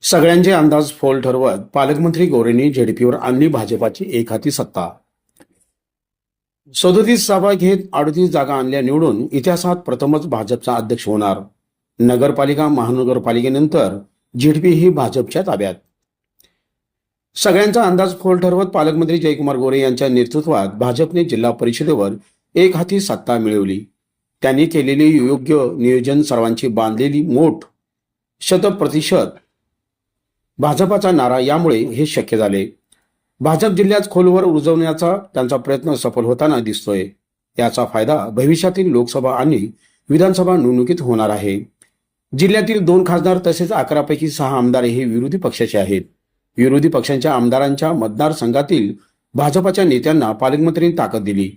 सगळ्यांचे अंदाज फोल ठरवत पालकमंत्री गोरेंनी झेडपीवर आणली भाजपाची एकहाती सत्ता. 37 सभा घेत 38 जागा आणल्या निवडून इतिहासात प्रथमच भाजपचा अध्यक्ष होणार. नगरपालिका महानगरपालिकेनंतर झेडपी ही भाजपच्या ताब्यात. सगळ्यांचा अंदाज फोल ठरवत पालकमंत्री जयकुमार गोरे यांच्या नेतृत्वात भाजपने जिल्हा परिषदेवर एकहाती सत्ता मिळवली. त्यांनी केलेले योग्य नियोजन, सर्वांची बांधलेली मोठ, 100% भाजपाचा नारा यामुळे हे शक्य झाले. भाजप जिल्ह्यात खोलवर रुजवण्याचा त्यांचा प्रयत्न सफल होताना दिसतोय. याचा फायदा भविष्यातील लोकसभा आणि विधानसभा निवडणुकीत होणार आहे. जिल्ह्यातील 2 खासदार तसेच 11 पैकी 6 आमदार हे विरोधी पक्षाचे आहेत. विरोधी पक्षांच्या आमदारांच्या मतदारसंघातील भाजपाच्या नेत्यांना पालकमंत्र्यांनी ताकद दिली.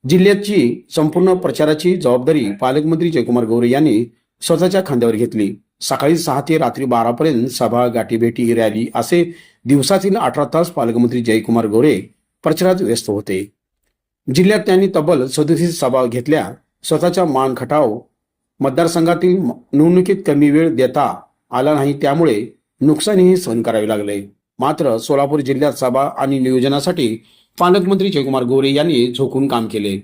जिल्ह्याची संपूर्ण प्रचाराची जबाबदारी पालकमंत्री जयकुमार गोरे यांनी स्वतःच्या खांद्यावर घेतली. सकाळी 6 ते रात्री 12 पर्यंत सभा, गाठीभेटी, रॅली असे दिवसातील 18 तास पालकमंत्री जयकुमार गोरे प्रचारात व्यस्त होते. जिल्ह्यात त्यांनी तब्बल 37 सभा घेतल्या. स्वतःच्या मान खटाव मतदारसंघातील निवडणुकीत कमी वेळ देता आला नाही, त्यामुळे नुकसानही सहन करावे लागले. मात्र सोलापूर जिल्ह्यात सभा आणि नियोजनासाठी पालकमंत्री जयकुमार गोरे यांनी झोकून काम केले.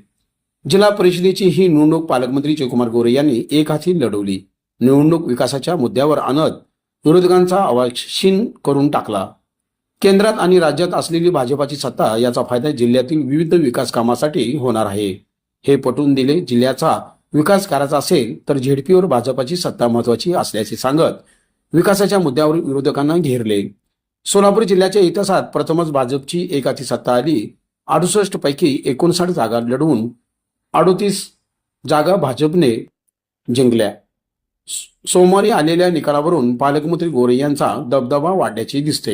जिल्हा परिषदेची ही निवडणूक पालकमंत्री जयकुमार गोरे यांनी एकहाती लढवली. निवडणूक विकासाच्या मुद्द्यावर आणत विरोधकांचा आवाज क्षीण करून टाकला. केंद्रात आणि राज्यात असलेली भाजपाची सत्ता याचा फायदा जिल्ह्यातील विविध विकास कामासाठी होणार आहे, हे पटवून दिले. जिल्ह्याचा विकास करायचा असेल तर झेडपीवर भाजपाची सत्ता महत्वाची असल्याचे सांगत विकासाच्या मुद्द्यावर विरोधकांना घेरले. सोलापूर जिल्ह्याच्या इतिहासात प्रथमच भाजपची एकहाती सत्ता आली. 68 पैकी 59 जागा लढवून 38 जागा भाजपने जिंकल्या. सोमवारी आलेल्या निकालावरून पालकमंत्री गोरे यांचा दबदबा वाढल्याचे दिसते.